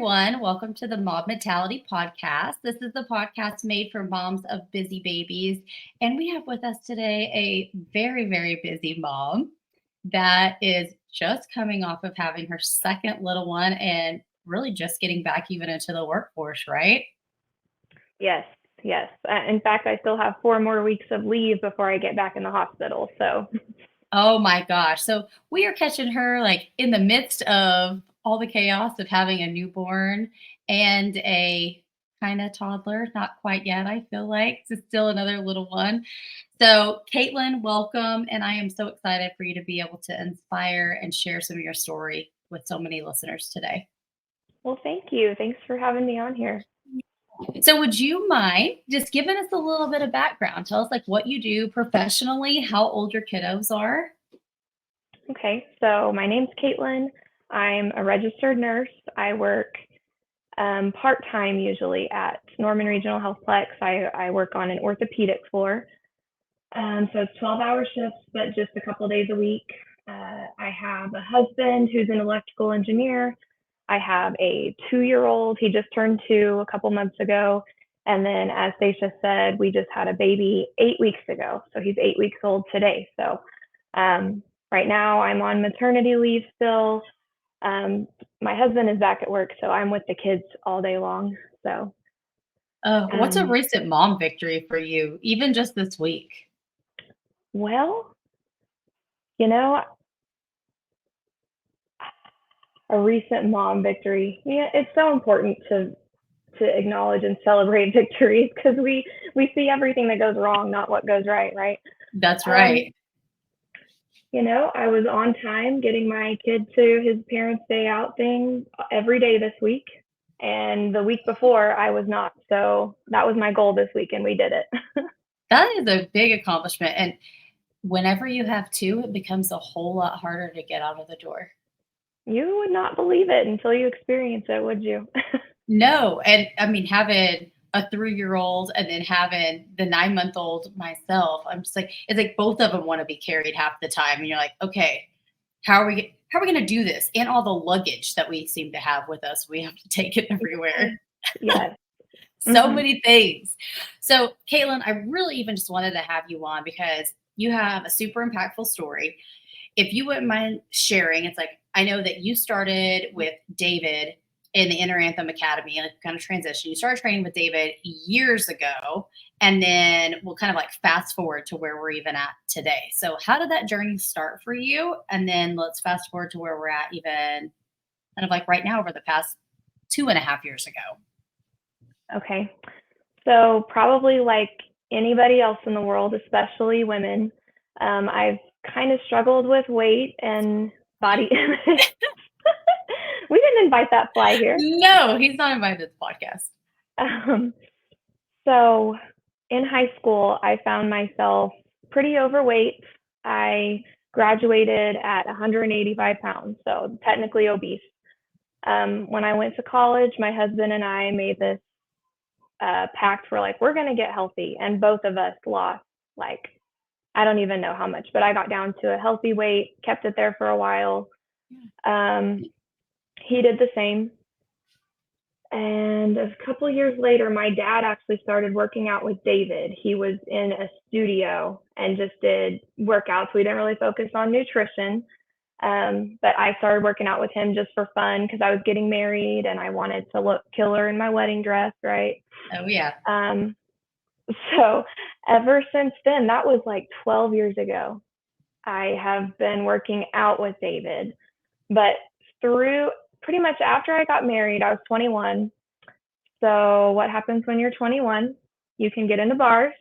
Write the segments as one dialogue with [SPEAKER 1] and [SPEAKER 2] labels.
[SPEAKER 1] everyone. Welcome to the MOBB Mentality Podcast. This is the podcast made for moms of busy babies. And we have with us today a very, very busy mom that is just coming off of having her second little one and really just getting back even into the workforce, right?
[SPEAKER 2] Yes, yes. In fact, I still have 4 more weeks of leave before I get back in the hospital. So,
[SPEAKER 1] Oh my gosh. So we are catching her like in the midst of all the chaos of having a newborn and a kind of toddler. Not quite yet, I feel like. It's still another little one. So, Caitlin, welcome. And I am so excited for you to be able to inspire and share some of your story with so many listeners today.
[SPEAKER 2] well, thank you. Thanks for having me on here.
[SPEAKER 1] So, would you mind just giving us a little bit of background? Tell us like what you do professionally, how old your kiddos are.
[SPEAKER 2] Okay, so my name's Caitlin. I'm a registered nurse. I work part-time usually at Norman Regional Healthplex. I work on an orthopedic floor. So it's 12-hour shifts, but just a couple days a week. I have a husband who's an electrical engineer. I have a 2-year-old. He just turned 2 a couple months ago. And then, as Stacia said, we just had a baby 8 weeks ago. So he's 8 weeks old today. So right now I'm on maternity leave still. My husband is back at work, so I'm with the kids all day long. So,
[SPEAKER 1] What's a
[SPEAKER 2] um,
[SPEAKER 1] recent mom victory for you, even just this week?
[SPEAKER 2] well, you know, a recent mom victory. Yeah, it's so important to acknowledge and celebrate victories because we see everything that goes wrong, not what goes right, right?
[SPEAKER 1] That's
[SPEAKER 2] Um,
[SPEAKER 1] right.
[SPEAKER 2] I was on time getting my kid to his parents' day out thing every day this week. And the week before, I was not. So that was my goal this week, and we did it.
[SPEAKER 1] That is a big accomplishment, and whenever you have 2, it becomes a whole lot harder to get out of the door.
[SPEAKER 2] You would not believe it until you experience it, would you?
[SPEAKER 1] No, and I mean, having a 3-year-old and then having the 9-month-old myself, I'm just like it's like both of them wanna be carried half the time, and you're like, "Okay, how are we gonna do this?" And all the luggage that we seem to have with us, we have to take it everywhere.
[SPEAKER 2] Yes.
[SPEAKER 1] So
[SPEAKER 2] Hmm.
[SPEAKER 1] many things. So, Caitlin, I really even just wanted to have you on because you have a super impactful story. If you wouldn't mind sharing, it's like I know that you started with David in the Inner Anthem Academy and kind of transition. You started training with David years ago, and then we'll kind of like fast forward to where we're even at today. So, how did that journey start for you? And then let's fast forward to where we're at, even kind of like right now over the past 2.5 years ago.
[SPEAKER 2] Okay. So, probably like anybody else in the world, especially women, I've kind of struggled with weight and body image. We didn't invite that fly here.
[SPEAKER 1] No, he's not invited to the podcast.
[SPEAKER 2] Um, so, in high school, I found myself pretty overweight. I graduated at 185 pounds, so technically obese. When I went to college, my husband and I made this pact for like, we're going to get healthy. And both of us lost, like, I don't even know how much, but I got down to a healthy weight, kept it there for a while. He did the same. And a couple years later, my dad actually started working out with David. He was in a studio and just did workouts. We didn't really focus on nutrition. But I started working out with him just for fun because I was getting married and I wanted to look killer in my wedding dress, right?
[SPEAKER 1] Oh, yeah.
[SPEAKER 2] So ever since then, that was like 12 years ago, I have been working out with David. But through pretty much after I got married, I was 21. So what happens when you're 21? You can get into bars.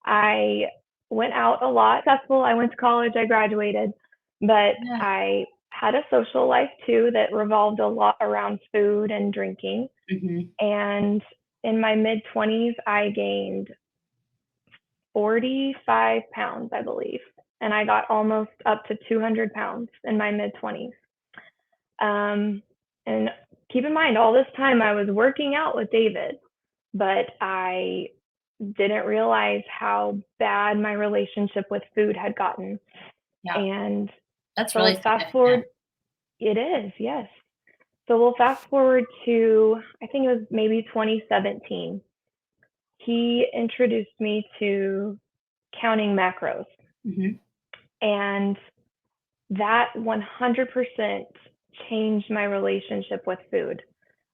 [SPEAKER 2] I went out a lot. Successful. I went to college. I graduated. But
[SPEAKER 1] Yeah.
[SPEAKER 2] I had a social life too that revolved a lot around food and drinking.
[SPEAKER 1] Mhm.
[SPEAKER 2] And in my mid 20s, I gained 45 pounds, I believe. And I got almost up to 200 pounds in my mid 20s. And keep in mind, all this time I was working out with David, but I didn't realize how bad my relationship with food had gotten.
[SPEAKER 1] Yeah.
[SPEAKER 2] And
[SPEAKER 1] That's
[SPEAKER 2] so
[SPEAKER 1] really
[SPEAKER 2] let's fast forward.
[SPEAKER 1] significant.
[SPEAKER 2] It is, yes. So we'll fast forward to, I think it was maybe 2017. He introduced me to counting macros.
[SPEAKER 1] Mm-hmm.
[SPEAKER 2] And that 100% changed my relationship with food.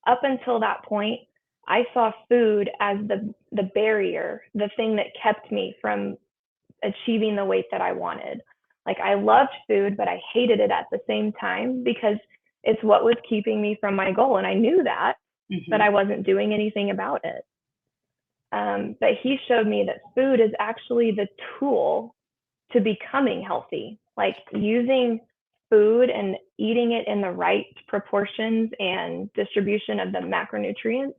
[SPEAKER 2] Up until that point, I saw food as the barrier, the thing that kept me from achieving the weight that I wanted. Like, I loved food, but I hated it at the same time because it's what was keeping me from my goal. And I knew that, but I wasn't doing anything about it. But he showed me that food is actually the tool to becoming healthy, like using food and eating it in the right proportions and distribution of the macronutrients.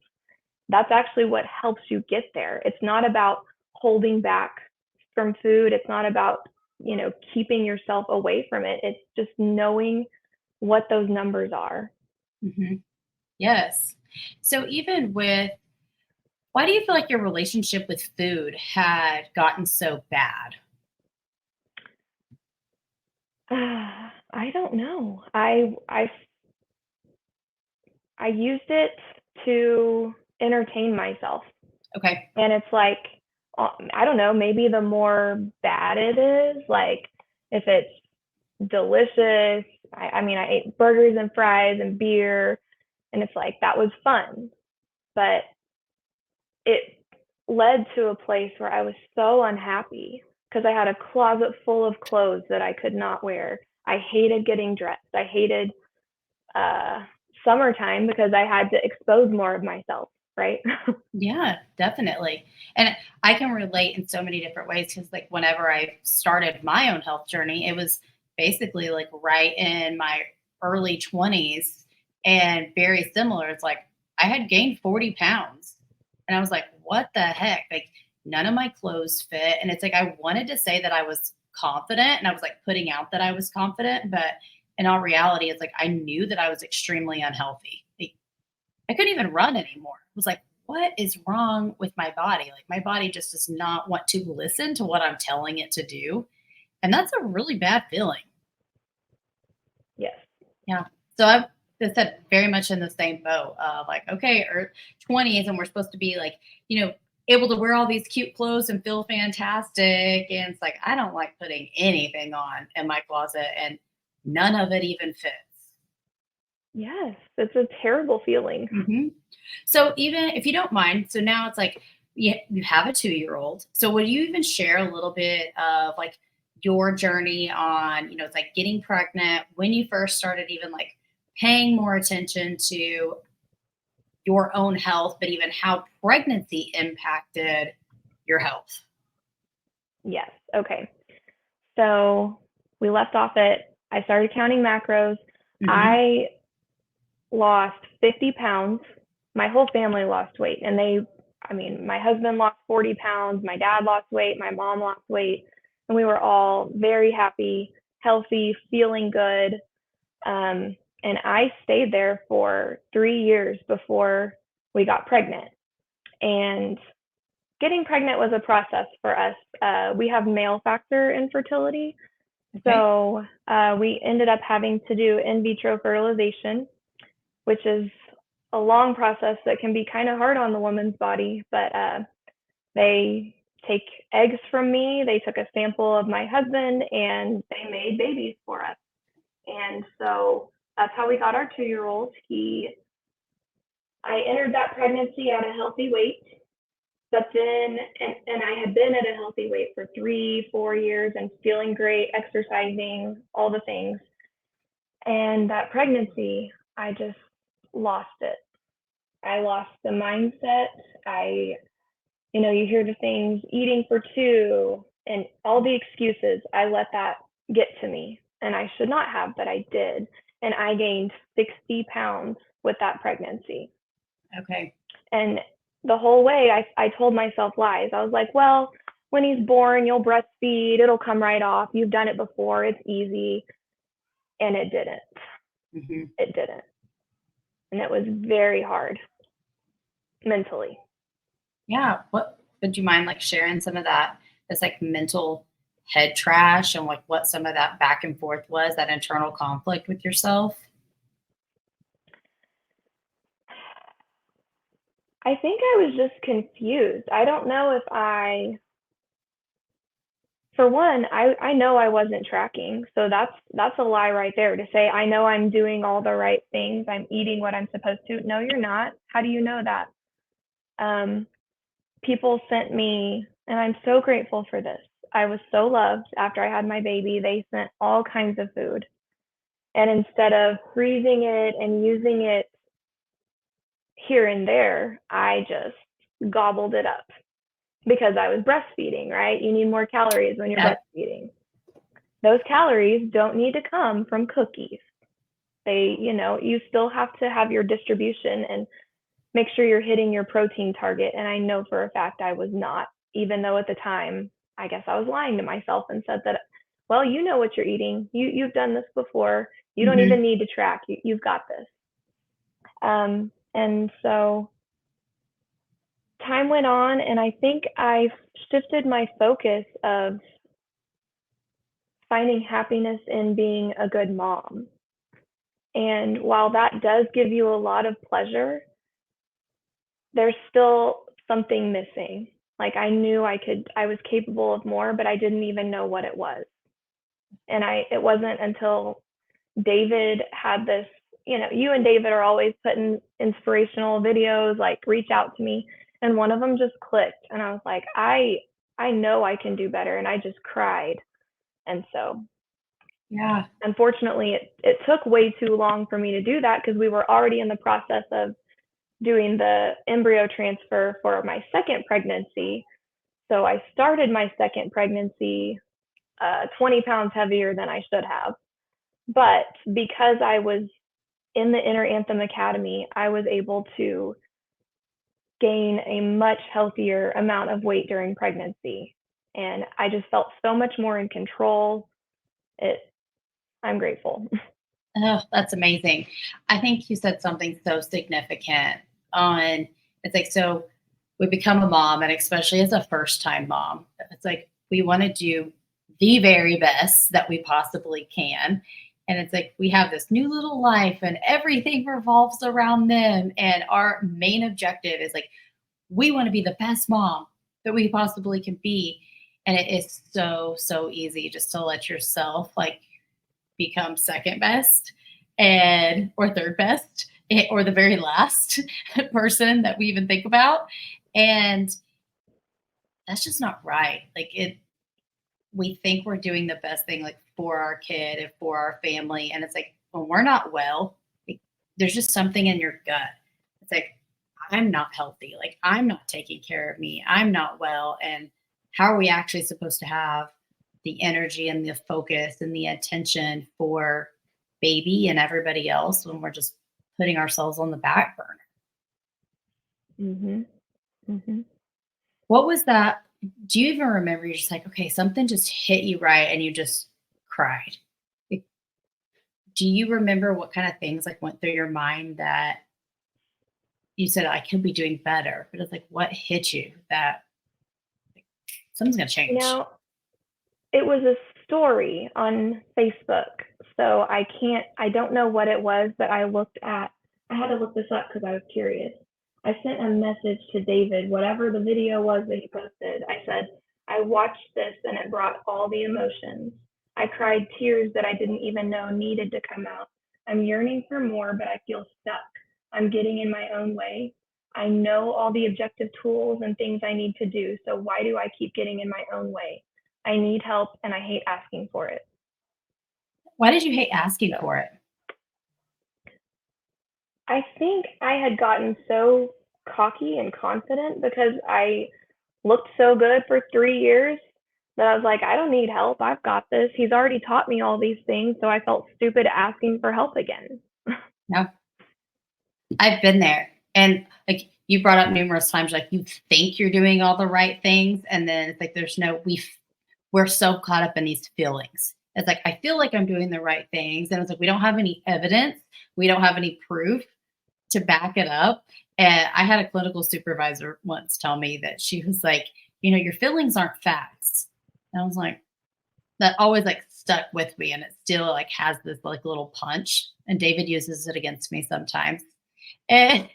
[SPEAKER 2] That's actually what helps you get there. It's not about holding back from food. It's not about, keeping yourself away from it. It's just knowing what those numbers are.
[SPEAKER 1] Mm-hmm. Yes. So even with, why do you feel like your relationship with food had gotten so bad?
[SPEAKER 2] I don't know. I used it to entertain myself.
[SPEAKER 1] Okay.
[SPEAKER 2] And it's like, I don't know, maybe the more bad it is, like if it's delicious, I mean, I ate burgers and fries and beer, and it's like, that was fun. But it led to a place where I was so unhappy because I had a closet full of clothes that I could not wear. I hated getting dressed. I hated summertime because I had to expose more of myself, right?
[SPEAKER 1] Yeah, definitely. And I can relate in so many different ways because, like, whenever I started my own health journey, it was basically like right in my early 20s and very similar. It's like I had gained 40 pounds and I was like, what the heck? Like, none of my clothes fit. And it's like I wanted to say that I was confident and I was like putting out that I was confident. But in all reality, it's like I knew that I was extremely unhealthy. Like, I couldn't even run anymore. It was like, what is wrong with my body? Like, my body just does not want to listen to what I'm telling it to do. And that's a really bad feeling.
[SPEAKER 2] Yes.
[SPEAKER 1] Yeah. So I've just said very much in the same boat of like, okay, or 20s, and we're supposed to be like, able to wear all these cute clothes and feel fantastic. And it's like, I don't like putting anything on in my closet and none of it even fits.
[SPEAKER 2] Yes. It's a terrible feeling.
[SPEAKER 1] Mm-hmm. So even if you don't mind, so now it's like you have a 2-year-old. So would you even share a little bit of like your journey on, it's like getting pregnant, when you first started even like paying more attention to your own health, but even how pregnancy impacted your health?
[SPEAKER 2] Yes. Okay. So we left off at, I started counting macros.
[SPEAKER 1] Mm-hmm.
[SPEAKER 2] I lost 50 pounds. My whole family lost weight. And my husband lost 40 pounds. My dad lost weight. My mom lost weight. And we were all very happy, healthy, feeling good. And I stayed there for 3 years before we got pregnant. And getting pregnant was a process for us. We have male factor infertility.
[SPEAKER 1] Okay.
[SPEAKER 2] So we ended up having to do in vitro fertilization, which is a long process that can be kind of hard on the woman's body. But they take eggs from me. They took a sample of my husband and they made babies for us. And so that's how we got our 2-year-old. I entered that pregnancy at a healthy weight. But then, and I had been at a healthy weight for 3-4 years and feeling great, exercising, all the things. And that pregnancy, I just lost it. I lost the mindset. You hear the things, eating for two, and all the excuses. I let that get to me. And I should not have, but I did. And I gained 60 pounds with that pregnancy.
[SPEAKER 1] Okay.
[SPEAKER 2] And the whole way I told myself lies. I was like, well, when he's born, you'll breastfeed. It'll come right off. You've done it before. It's easy. And it didn't.
[SPEAKER 1] Mm-hmm.
[SPEAKER 2] It didn't. And it was very hard mentally.
[SPEAKER 1] Yeah. Would you mind like sharing some of that? It's like mental head trash and like what some of that back and forth was, that internal conflict with yourself?
[SPEAKER 2] I think I was just confused. I don't know if for one, I know I wasn't tracking. So that's a lie right there to say, I know I'm doing all the right things. I'm eating what I'm supposed to. No, you're not. How do you know that? People sent me, and I'm so grateful for this. I was so loved after I had my baby. They sent all kinds of food. And instead of freezing it and using it here and there, I just gobbled it up because I was breastfeeding, right? You need more calories when you're breastfeeding. Those calories don't need to come from cookies. You still have to have your distribution and make sure you're hitting your protein target. And I know for a fact I was not, even though at the time, I guess I was lying to myself and said that, well, you know what you're eating. You've done this before. You don't even need to track. You've got this. And so time went on, and I think I shifted my focus of finding happiness in being a good mom. And while that does give you a lot of pleasure, there's still something missing. Like I knew I was capable of more, but I didn't even know what it was. And it wasn't until David had this, you and David are always putting inspirational videos, like reach out to me. And one of them just clicked. And I was like, I know I can do better. And I just cried. And so,
[SPEAKER 1] yeah,
[SPEAKER 2] unfortunately, it took way too long for me to do that because we were already in the process of doing the embryo transfer for my second pregnancy. So I started my second pregnancy 20 pounds heavier than I should have. But because I was in the Inner Anthem Academy, I was able to gain a much healthier amount of weight during pregnancy. And I just felt so much more in control. I'm grateful.
[SPEAKER 1] Oh, that's amazing. I think you said something so significant on it's like, so we become a mom, and especially as a first time mom, it's like we want to do the very best that we possibly can. And it's like we have this new little life and everything revolves around them. And our main objective is like, we want to be the best mom that we possibly can be. And it is so, so easy just to let yourself like become second best and or third best or the very last person that we even think about. And that's just not right. Like we think we're doing the best thing like for our kid and for our family. And it's like when we're not well, like, there's just something in your gut. It's like, I'm not healthy. Like I'm not taking care of me. I'm not well. And how are we actually supposed to have the energy and the focus and the attention for baby and everybody else when we're just putting ourselves on the back burner?
[SPEAKER 2] Mm-hmm. Mm-hmm.
[SPEAKER 1] What was that? Do you even remember? You're just like, okay, something just hit you right and you just cried. Like, do you remember what kind of things like went through your mind that you said, I could be doing better? But it's like, what hit you that like, something's going to change?
[SPEAKER 2] It was a story on Facebook. So I don't know what it was, but I had to look this up because I was curious. I sent a message to David, whatever the video was that he posted. I said, I watched this and it brought all the emotions. I cried tears that I didn't even know needed to come out. I'm yearning for more, but I feel stuck. I'm getting in my own way. I know all the objective tools and things I need to do. So why do I keep getting in my own way? I need help and I hate asking for it.
[SPEAKER 1] Why did you hate asking for it?
[SPEAKER 2] I think I had gotten so cocky and confident because I looked so good for 3 years that I was like, I don't need help. I've got this. He's already taught me all these things. So I felt stupid asking for help again.
[SPEAKER 1] No, I've been there. And like you brought up numerous times, like you think you're doing all the right things. And then it's like, we're so caught up in these feelings. It's like, I feel like I'm doing the right things. And it's like, we don't have any evidence. We don't have any proof to back it up. And I had a clinical supervisor once tell me that she was like, your feelings aren't facts. And I was like, that always like stuck with me. And it still like has this like little punch. And David uses it against me sometimes. And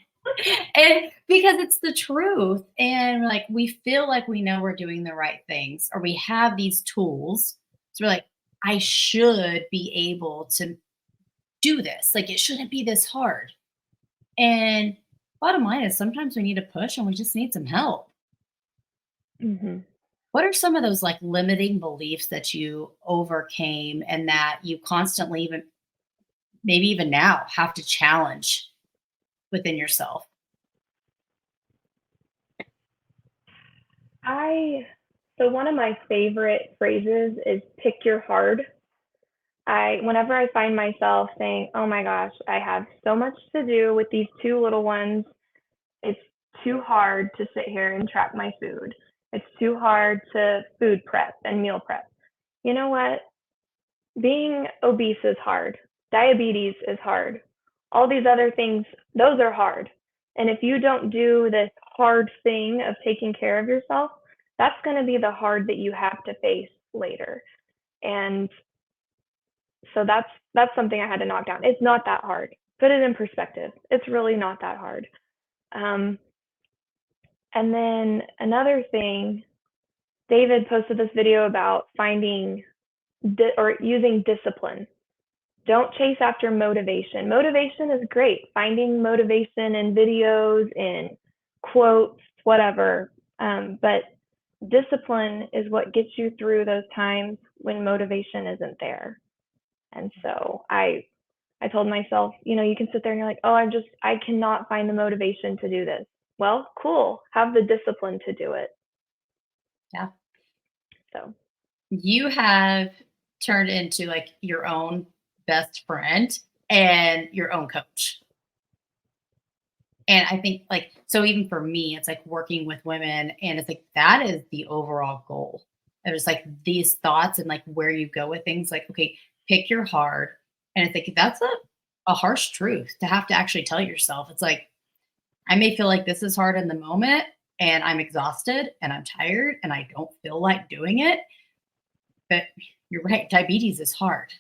[SPEAKER 1] And because it's the truth. And like we feel like we know we're doing the right things or we have these tools. So we're like, I should be able to do this. Like it shouldn't be this hard. And bottom line is sometimes we need a push and we just need some help.
[SPEAKER 2] Hmm.
[SPEAKER 1] What are some of those like limiting beliefs that you overcame and that you constantly, even maybe even now, have to challenge within yourself?
[SPEAKER 2] So one of my favorite phrases is pick your hard. Whenever I find myself saying, "Oh my gosh, I have so much to do with these two little ones. It's too hard to sit here and track my food. It's too hard to food prep and meal prep." You know what? Being obese is hard. Diabetes is hard. All these other things, those are hard. And if you don't do this hard thing of taking care of yourself, that's going to be the hard that you have to face later. And so that's something I had to knock down. It's not that hard. Put it in perspective. It's really not that hard. Um, and then another thing, David posted this video about finding or using discipline. Don't chase after motivation. Motivation is great. Finding motivation in videos, in quotes, whatever. But discipline is what gets you through those times when motivation isn't there. And so I told myself, you can sit there and you're like, oh, I cannot find the motivation to do this. Well, cool. Have the discipline to do it.
[SPEAKER 1] Yeah.
[SPEAKER 2] So
[SPEAKER 1] You have turned into like your own best friend and your own coach. And I think like, so even for me, it's like working with women and it's like, that is the overall goal. There's like these thoughts and like where you go with things like, okay, pick your hard. And I think that's a harsh truth to have to actually tell yourself. It's like, I may feel like this is hard in the moment and I'm exhausted and I'm tired and I don't feel like doing it. But you're right, diabetes is hard.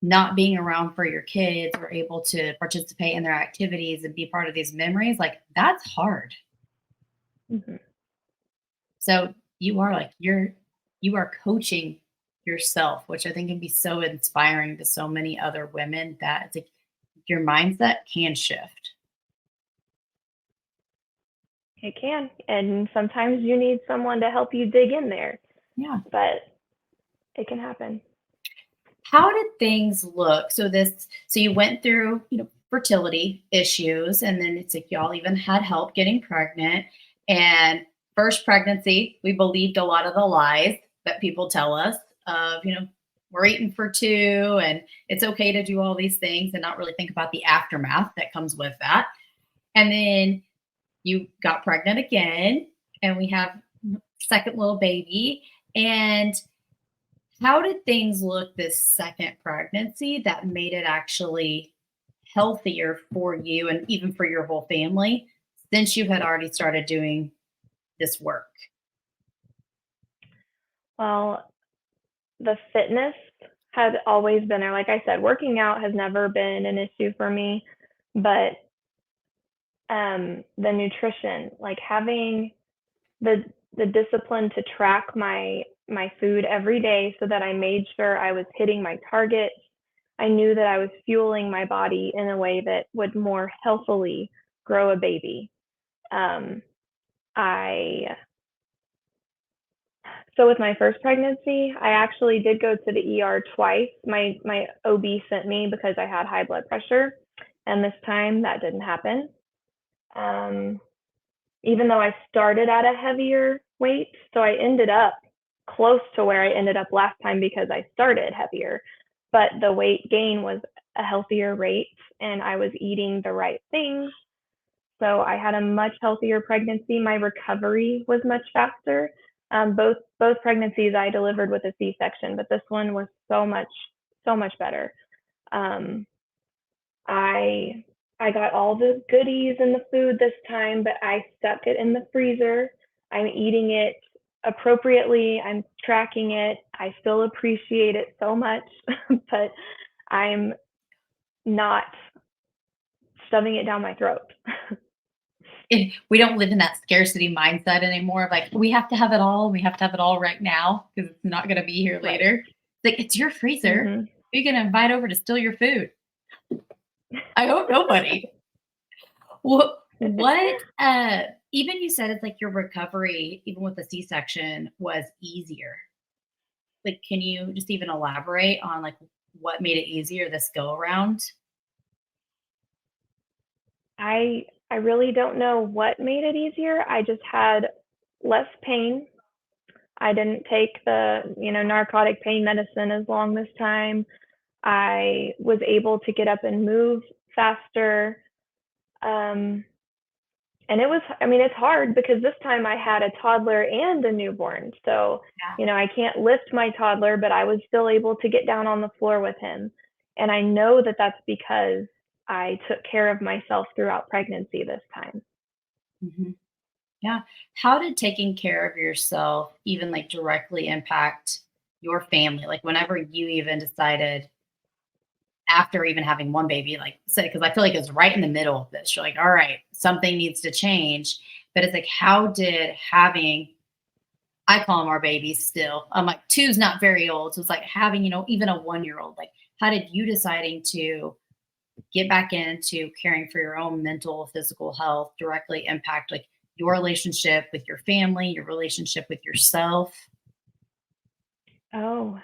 [SPEAKER 1] Not being around for your kids or able to participate in their activities and be part of these memories, like that's hard.
[SPEAKER 2] mhm.
[SPEAKER 1] So you are coaching yourself, which I think can be so inspiring to so many other women that it's like your mindset can shift.
[SPEAKER 2] It can. And sometimes you need someone to help you dig in there,
[SPEAKER 1] Yeah.
[SPEAKER 2] but it can happen.
[SPEAKER 1] How did things look? So you went through, fertility issues, and then it's like y'all even had help getting pregnant. And first pregnancy, we believed a lot of the lies that people tell us of, we're eating for two and it's okay to do all these things and not really think about the aftermath that comes with that. And then you got pregnant again, and we have second little baby. And how did things look this second pregnancy that made it actually healthier for you and even for your whole family since you had already started doing this work?
[SPEAKER 2] Well, the fitness had always been there. Like I said, working out has never been an issue for me, but the nutrition, like having the discipline to track my food every day so that I made sure I was hitting my targets. I knew that I was fueling my body in a way that would more healthily grow a baby. Um, I So with my first pregnancy, I actually did go to the ER twice. My OB sent me because I had high blood pressure, and this time that didn't happen. Um, Even though I started at a heavier weight, so I ended up close to where I ended up last time because I started heavier, but the weight gain was a healthier rate, and I was eating the right things. So I had a much healthier pregnancy. My recovery was much faster. Both pregnancies I delivered with a C-section, but this one was so much better. Um, I I got all the goodies in the food this time, but I stuck it in the freezer. I'm eating it appropriately. I'm tracking it. I still appreciate it so much, but I'm not shoving it down my throat.
[SPEAKER 1] We don't live in that scarcity mindset anymore. Like we have to have it all. We have to have it all right now because it's not going to be here
[SPEAKER 2] Right.
[SPEAKER 1] later. Like it's your freezer.
[SPEAKER 2] Mm-hmm.
[SPEAKER 1] Who are you going to invite over to steal your food? I hope nobody. What even you said it's like your recovery, even with the C-section, was easier. Like, can you just even elaborate on like what made it easier this go around?
[SPEAKER 2] I really don't know what made it easier. I just had less pain. I didn't take the, narcotic pain medicine as long this time. I was able to get up and move faster. Um, and it's hard because this time I had a toddler and a newborn. So,
[SPEAKER 1] Yeah.
[SPEAKER 2] I can't lift my toddler, but I was still able to get down on the floor with him. And I know that that's because I took care of myself throughout pregnancy this time.
[SPEAKER 1] Mhm. Yeah. How did taking care of yourself even like directly impact your family? Like whenever you even decided after even having one baby, like say, because I feel like it's right in the middle of this. You're like, all right, something needs to change. But it's like, how did having, I call them our babies still. I'm like, two's not very old. So it's like having, even a 1 year old. Like, how did you deciding to get back into caring for your own mental, physical health directly impact like your relationship with your family, your relationship with yourself?
[SPEAKER 2] Oh,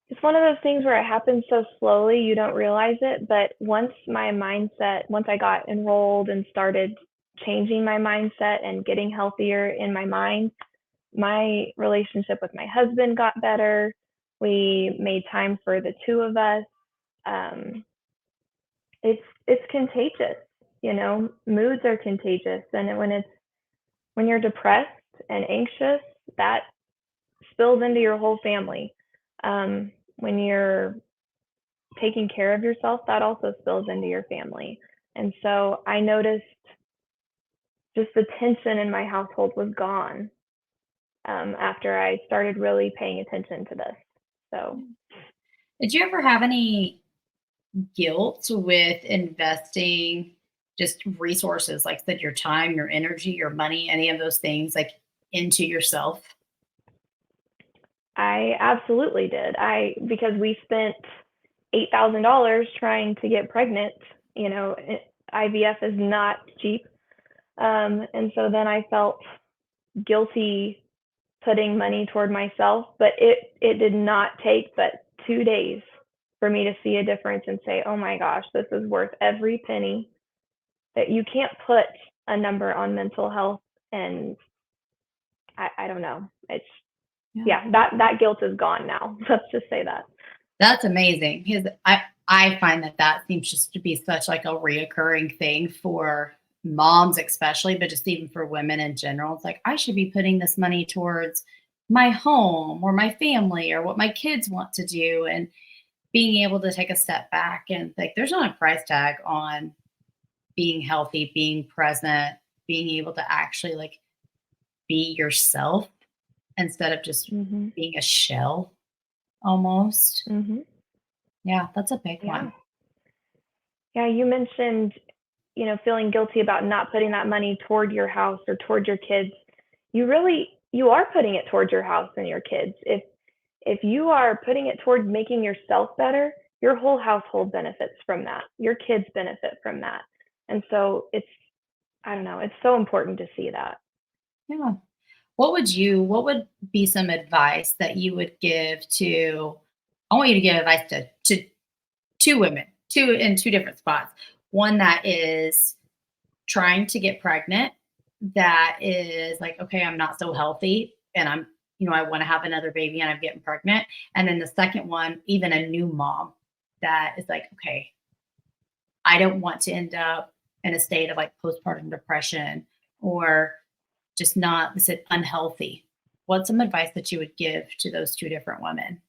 [SPEAKER 2] it's one of those things where it happens so slowly you don't realize it. But once I got enrolled and started changing my mindset and getting healthier in my mind, my relationship with my husband got better. We made time for the two of us. Um, it's contagious, moods are contagious. And when you're depressed and anxious, that spills into your whole family. When you're taking care of yourself, that also spills into your family. And so I noticed just the tension in my household was gone after I started really paying attention to this. So,
[SPEAKER 1] Did you ever have any guilt with investing just resources, like that your time, your energy, your money, any of those things, like into yourself?
[SPEAKER 2] I absolutely did. Because we spent $8,000 trying to get pregnant. IVF is not cheap. And so then I felt guilty putting money toward myself, but it did not take but 2 days for me to see a difference and say, oh my gosh, this is worth every penny. That you can't put a number on mental health. And I don't know. It's,
[SPEAKER 1] Yeah.
[SPEAKER 2] yeah, that guilt is gone now. Let's just say that.
[SPEAKER 1] That's amazing because I find that seems just to be such like a reoccurring thing for moms, especially, but just even for women in general. It's like I should be putting this money towards my home or my family or what my kids want to do, and being able to take a step back and like there's not a price tag on being healthy, being present, being able to actually like be yourself instead of just
[SPEAKER 2] Mm-hmm.
[SPEAKER 1] being a shell almost.
[SPEAKER 2] Mm-hmm.
[SPEAKER 1] Yeah, that's a big
[SPEAKER 2] Yeah.
[SPEAKER 1] one.
[SPEAKER 2] Yeah. You mentioned, feeling guilty about not putting that money toward your house or toward your kids. You are putting it toward your house and your kids. If you are putting it toward making yourself better, your whole household benefits from that. Your kids benefit from that. And so I don't know, it's so important to see that.
[SPEAKER 1] Yeah. What would be some advice that you would give to I want you to give advice to two women, two in two different spots. One that is trying to get pregnant, that is like, okay, I'm not so healthy and I want to have another baby and I'm getting pregnant. And then the second one, even a new mom that is like, okay, I don't want to end up in a state of like postpartum depression or just not is it unhealthy. What's some advice that you would give to those two different women?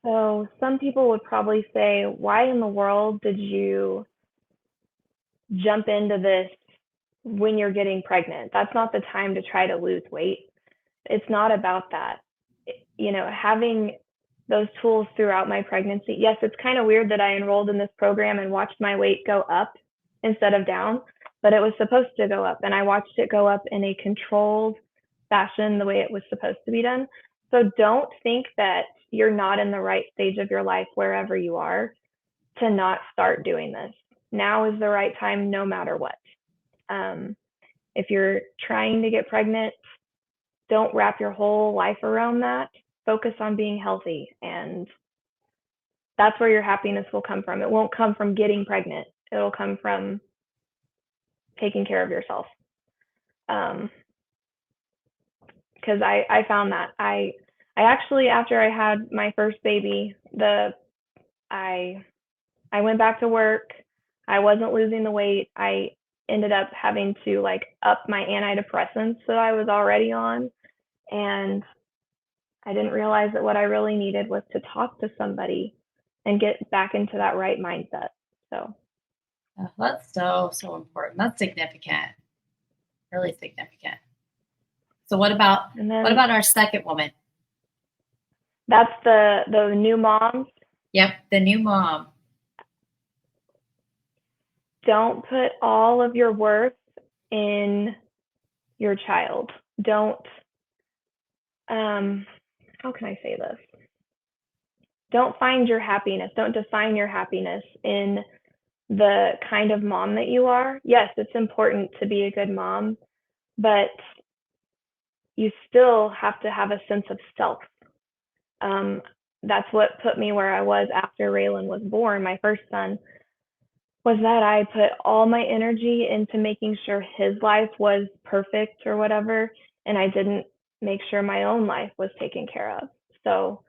[SPEAKER 2] So some people would probably say, why in the world did you jump into this when you're getting pregnant? That's not the time to try to lose weight. It's not about that. Having those tools throughout my pregnancy. Yes, it's kind of weird that I enrolled in this program and watched my weight go up instead of down, but it was supposed to go up, and I watched it go up in a controlled fashion the way it was supposed to be done. So don't think that you're not in the right stage of your life wherever you are to not start doing this. Now is the right time no matter what. If you're trying to get pregnant, don't wrap your whole life around that. Focus on being healthy, and that's where your happiness will come from. It won't come from getting pregnant. It'll come from taking care of yourself. Because I found that I actually, after I had my first baby, I went back to work. I wasn't losing the weight. I ended up having to like up my antidepressants that I was already on, and I didn't realize that what I really needed was to talk to somebody and get back into that right mindset. So
[SPEAKER 1] Oh, that's so important. That's significant. Really significant. So what about our second woman?
[SPEAKER 2] That's the new moms.
[SPEAKER 1] Yep, the new mom.
[SPEAKER 2] Don't put all of your worth in your child. Don't how can I say this? Don't find your happiness. Don't define your happiness in the kind of mom that you are. Yes, it's important to be a good mom, but you still have to have a sense of self. That's what put me where I was after Raylan was born, my first son, was that I put all my energy into making sure his life was perfect or whatever, and I didn't make sure my own life was taken care of. So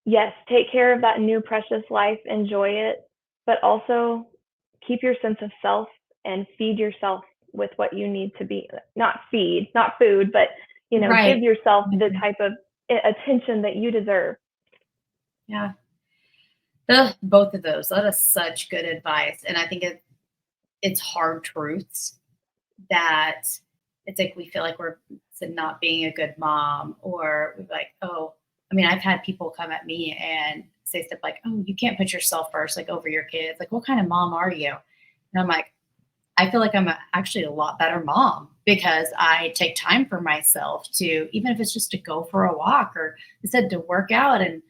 [SPEAKER 2] yes, take care of that new precious life, enjoy it, but also keep your sense of self and feed yourself with what you need to be, not food, but
[SPEAKER 1] Right.
[SPEAKER 2] give yourself the type of attention that you deserve.
[SPEAKER 1] Yeah. Both of those. That is such good advice. And I think it's hard truths that it's like we feel like we're not being a good mom, or we're like, oh, I mean, I've had people come at me and say stuff like, oh, you can't put yourself first, like over your kids. Like, what kind of mom are you? And I'm like, I feel like I'm actually a lot better mom because I take time for myself to, even if it's just to go for a walk or instead to work out. And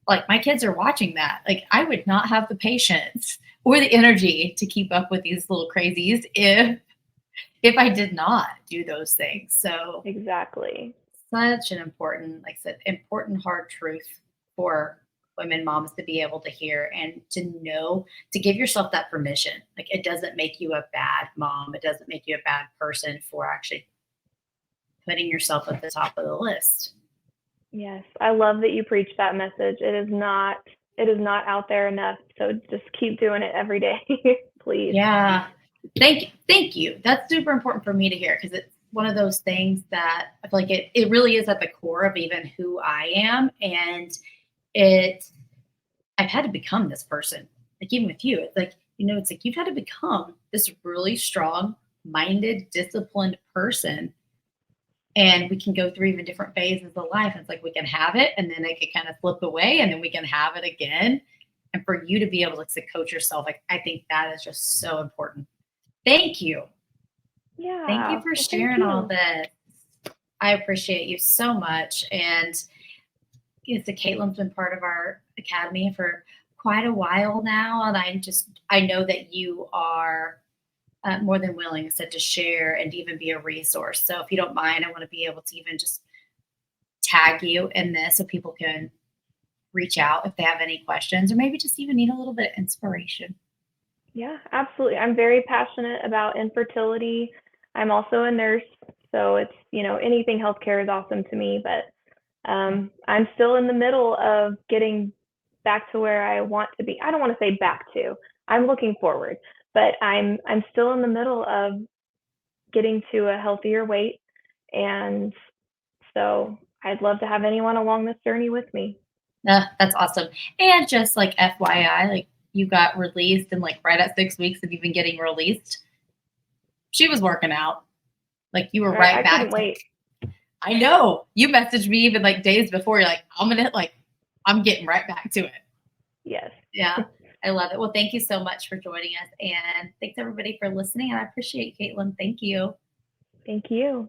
[SPEAKER 1] like my kids are watching that. Like I would not have the patience or the energy to keep up with these little crazies if I did not do those things. So
[SPEAKER 2] exactly.
[SPEAKER 1] Such an important, like I said, important hard truth for women moms to be able to hear and to know, to give yourself that permission. Like it doesn't make you a bad mom. It doesn't make you a bad person for actually putting yourself at the top of the list.
[SPEAKER 2] Yes, I love that you preach that message. It is not out there enough. So just keep doing it every day, please.
[SPEAKER 1] Yeah. Thank you. That's super important for me to hear because it's one of those things that I feel like it really is at the core of even who I am. And I've had to become this person. Like even with you, it's like, it's like you've had to become this really strong minded, disciplined person. And we can go through even different phases of life. It's like we can have it and then it can kind of slip away and then we can have it again. And for you to be able to coach yourself, like I think that is just so important. Thank you.
[SPEAKER 2] Yeah.
[SPEAKER 1] Thank you for sharing all this. I appreciate you so much. And so Caitlin's been part of our academy for quite a while now. And I know that you are more than willing, said, to share and even be a resource. So if you don't mind, I want to be able to even just tag you in this so people can reach out if they have any questions or maybe just even need a little bit of inspiration.
[SPEAKER 2] Yeah, absolutely. I'm very passionate about infertility. I'm also a nurse, so it's, anything healthcare is awesome to me, but I'm still in the middle of getting back to where I want to be. I don't want to say back to. I'm looking forward, but I'm still in the middle of getting to a healthier weight, and so I'd love to have anyone along this journey with me.
[SPEAKER 1] That's awesome. And just like FYI, like you got released and like right at 6 weeks of even getting released, she was working out. Like you were right back.
[SPEAKER 2] I couldn't wait.
[SPEAKER 1] I know. You messaged me even like days before. You're like, I'm gonna like I'm getting right back to it.
[SPEAKER 2] Yes.
[SPEAKER 1] Yeah. I love it. Well, thank you so much for joining us. And thanks everybody for listening. And I appreciate Caitlin. Thank you.
[SPEAKER 2] Thank you.